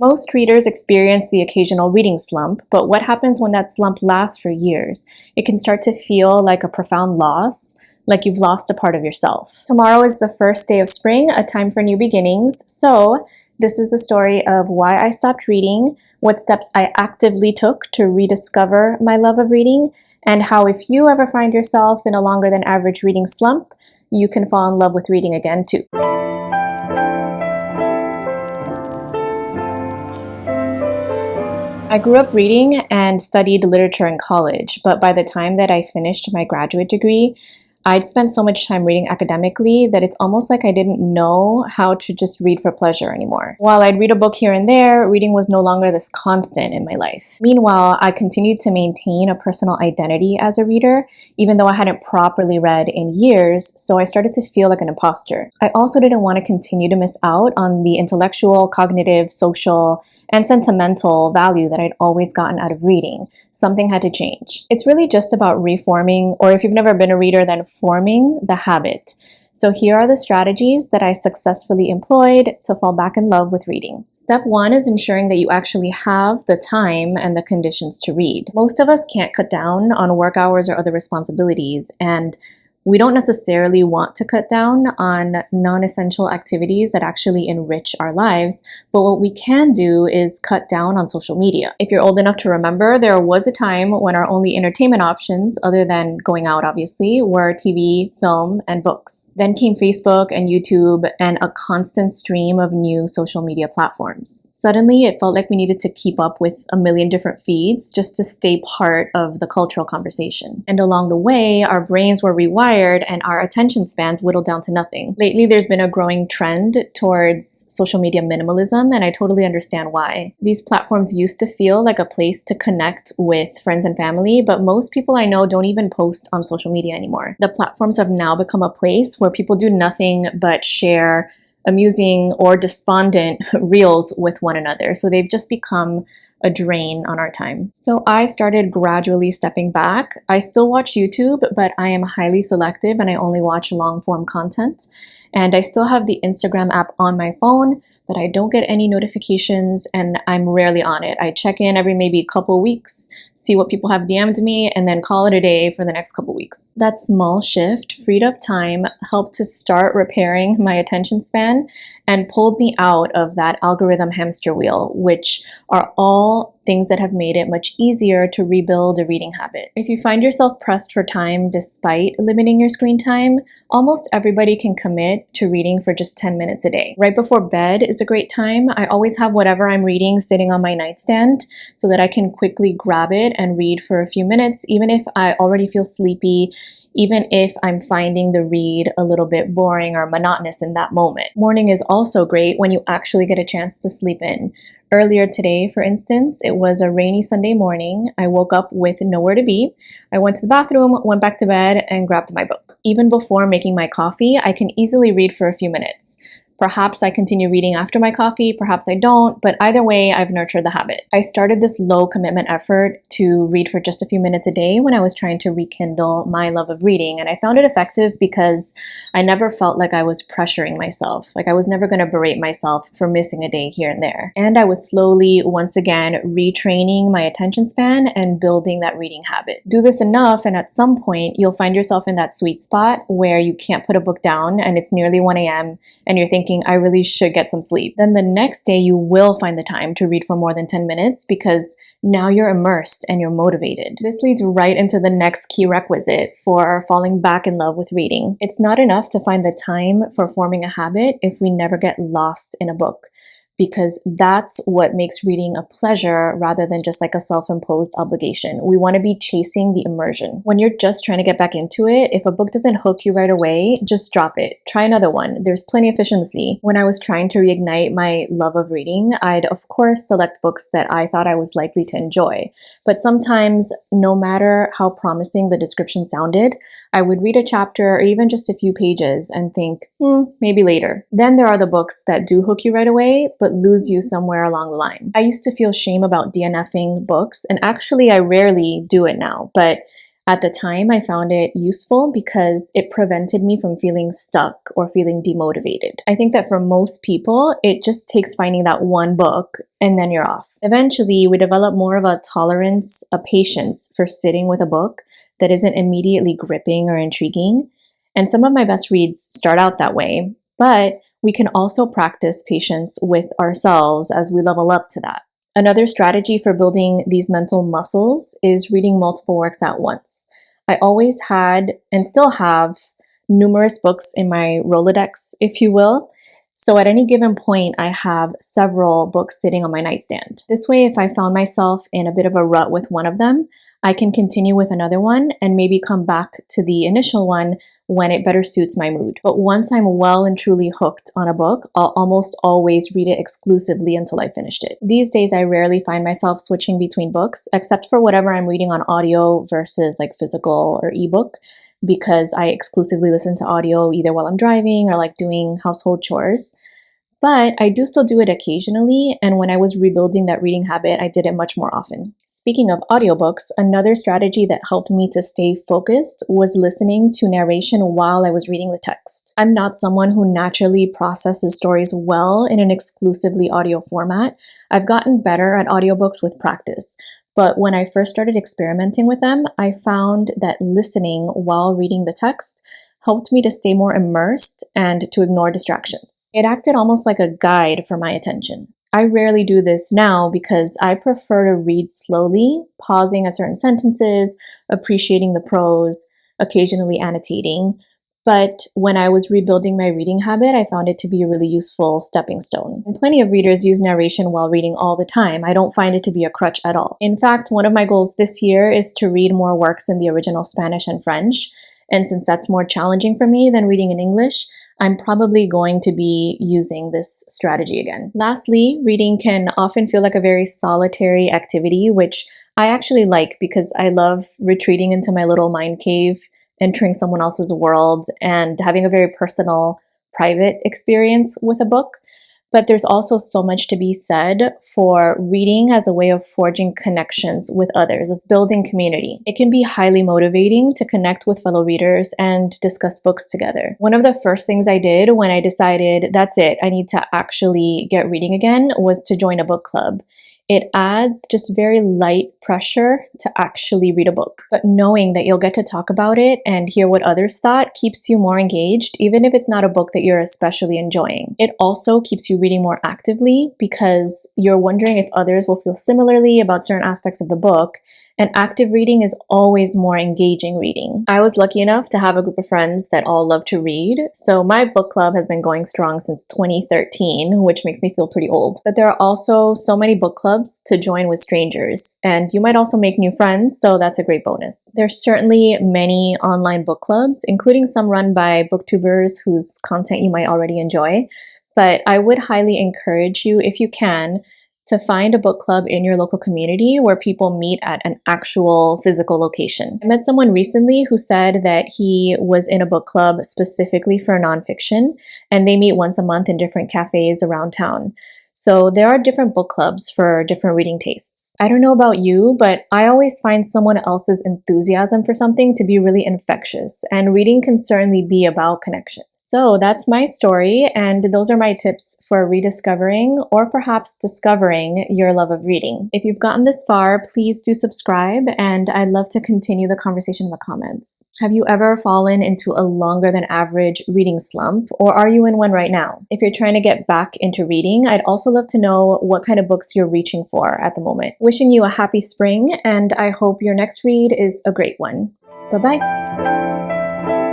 Most readers experience the occasional reading slump, but what happens when that slump lasts for years? It can start to feel like a profound loss, like you've lost a part of yourself. Tomorrow is the first day of spring, a time for new beginnings. So this is the story of why I stopped reading, what steps I actively took to rediscover my love of reading, and how if you ever find yourself in a longer than average reading slump, you can fall in love with reading again too. I grew up reading and studied literature in college, but by the time that I finished my graduate degree, I'd spent so much time reading academically that it's almost like I didn't know how to just read for pleasure anymore. While I'd read a book here and there, reading was no longer this constant in my life. Meanwhile, I continued to maintain a personal identity as a reader, even though I hadn't properly read in years, so I started to feel like an imposter. I also didn't want to continue to miss out on the intellectual, cognitive, social, and sentimental value that I'd always gotten out of reading. Something had to change. It's really just about reforming, or if you've never been a reader, then forming the habit. So here are the strategies that I successfully employed to fall back in love with reading. Step 1 is ensuring that you actually have the time and the conditions to read. Most of us can't cut down on work hours or other responsibilities, and we don't necessarily want to cut down on non-essential activities that actually enrich our lives, but what we can do is cut down on social media. If you're old enough to remember, there was a time when our only entertainment options, other than going out obviously, were TV, film, and books. Then came Facebook and YouTube and a constant stream of new social media platforms. Suddenly, it felt like we needed to keep up with a million different feeds just to stay part of the cultural conversation. And along the way, our brains were rewired and our attention spans whittled down to nothing. Lately, there's been a growing trend towards social media minimalism, and I totally understand why. These platforms used to feel like a place to connect with friends and family, but most people I know don't even post on social media anymore. The platforms have now become a place where people do nothing but share amusing or despondent reels with one another. So they've just become a drain on our time. So I started gradually stepping back. I still watch YouTube, but I am highly selective and I only watch long form content. And I still have the Instagram app on my phone, but I don't get any notifications and I'm rarely on it. I check in every maybe couple weeks, see what people have DM'd me, and then call it a day for the next couple weeks. That small shift freed up time, helped to start repairing my attention span, and pulled me out of that algorithm hamster wheel, which are all things that have made it much easier to rebuild a reading habit. If you find yourself pressed for time despite limiting your screen time, almost everybody can commit to reading for just 10 minutes a day. Right before bed is a great time. I always have whatever I'm reading sitting on my nightstand so that I can quickly grab it and read for a few minutes, even if I already feel sleepy, even if I'm finding the read a little bit boring or monotonous in that moment. Morning is also great when you actually get a chance to sleep in. Earlier today, for instance, it was a rainy Sunday morning. I woke up with nowhere to be. I went to the bathroom, went back to bed, and grabbed my book. Even before making my coffee, I can easily read for a few minutes. Perhaps I continue reading after my coffee, perhaps I don't, but either way, I've nurtured the habit. I started this low commitment effort to read for just a few minutes a day when I was trying to rekindle my love of reading, and I found it effective because I never felt like I was pressuring myself, like I was never going to berate myself for missing a day here and there. And I was slowly, once again, retraining my attention span and building that reading habit. Do this enough, and at some point, you'll find yourself in that sweet spot where you can't put a book down and it's nearly 1 a.m. and you're thinking, I really should get some sleep. Then the next day you will find the time to read for more than 10 minutes because now you're immersed and you're motivated. This leads right into the next key requisite for falling back in love with reading. It's not enough to find the time for forming a habit if we never get lost in a book, because that's what makes reading a pleasure rather than just like a self-imposed obligation. We want to be chasing the immersion. When you're just trying to get back into it, if a book doesn't hook you right away, just drop it. Try another one. There's plenty of efficiency. When I was trying to reignite my love of reading, I'd of course select books that I thought I was likely to enjoy. But sometimes, no matter how promising the description sounded, I would read a chapter or even just a few pages and think, maybe later. Then there are the books that do hook you right away, but lose you somewhere along the line. I used to feel shame about DNFing books, and actually I rarely do it now, but At the time, I found it useful because it prevented me from feeling stuck or feeling demotivated. I think that for most people, it just takes finding that one book and then you're off. Eventually, we develop more of a tolerance, a patience for sitting with a book that isn't immediately gripping or intriguing. And some of my best reads start out that way, but we can also practice patience with ourselves as we level up to that. Another strategy for building these mental muscles is reading multiple works at once. I always had and still have numerous books in my Rolodex, if you will. So at any given point, I have several books sitting on my nightstand. This way, if I found myself in a bit of a rut with one of them, I can continue with another one and maybe come back to the initial one when it better suits my mood. But once I'm well and truly hooked on a book, I'll almost always read it exclusively until I finished it. These days, I rarely find myself switching between books, except for whatever I'm reading on audio versus like physical or ebook, because I exclusively listen to audio either while I'm driving or like doing household chores. But I do still do it occasionally, and when I was rebuilding that reading habit, I did it much more often. Speaking of audiobooks, another strategy that helped me to stay focused was listening to narration while I was reading the text. I'm not someone who naturally processes stories well in an exclusively audio format. I've gotten better at audiobooks with practice. But when I first started experimenting with them, I found that listening while reading the text helped me to stay more immersed and to ignore distractions. It acted almost like a guide for my attention. I rarely do this now because I prefer to read slowly, pausing at certain sentences, appreciating the prose, occasionally annotating. But when I was rebuilding my reading habit, I found it to be a really useful stepping stone. And plenty of readers use narration while reading all the time. I don't find it to be a crutch at all. In fact, one of my goals this year is to read more works in the original Spanish and French. And since that's more challenging for me than reading in English, I'm probably going to be using this strategy again. Lastly, reading can often feel like a very solitary activity, which I actually like because I love retreating into my little mind cave, entering someone else's world, and having a very personal, private experience with a book. But there's also so much to be said for reading as a way of forging connections with others, of building community. It can be highly motivating to connect with fellow readers and discuss books together. One of the first things I did when I decided, that's it, I need to actually get reading again, was to join a book club. It adds just very light pressure to actually read a book. But knowing that you'll get to talk about it and hear what others thought keeps you more engaged, even if it's not a book that you're especially enjoying. It also keeps you reading more actively because you're wondering if others will feel similarly about certain aspects of the book. And active reading is always more engaging reading. I was lucky enough to have a group of friends that all love to read, so my book club has been going strong since 2013, which makes me feel pretty old. But there are also so many book clubs to join with strangers, and you might also make new friends, so that's a great bonus. There's certainly many online book clubs, including some run by booktubers whose content you might already enjoy, but I would highly encourage you, if you can, to find a book club in your local community where people meet at an actual physical location. I met someone recently who said that he was in a book club specifically for nonfiction, and they meet once a month in different cafes around town. So there are different book clubs for different reading tastes. I don't know about you, but I always find someone else's enthusiasm for something to be really infectious, and reading can certainly be about connection. So that's my story, and those are my tips for rediscovering or perhaps discovering your love of reading. If you've gotten this far, please do subscribe, and I'd love to continue the conversation in the comments. Have you ever fallen into a longer than average reading slump, or are you in one right now? If you're trying to get back into reading, I'd also love to know what kind of books you're reaching for at the moment. Wishing you a happy spring, and I hope your next read is a great one. Bye-bye.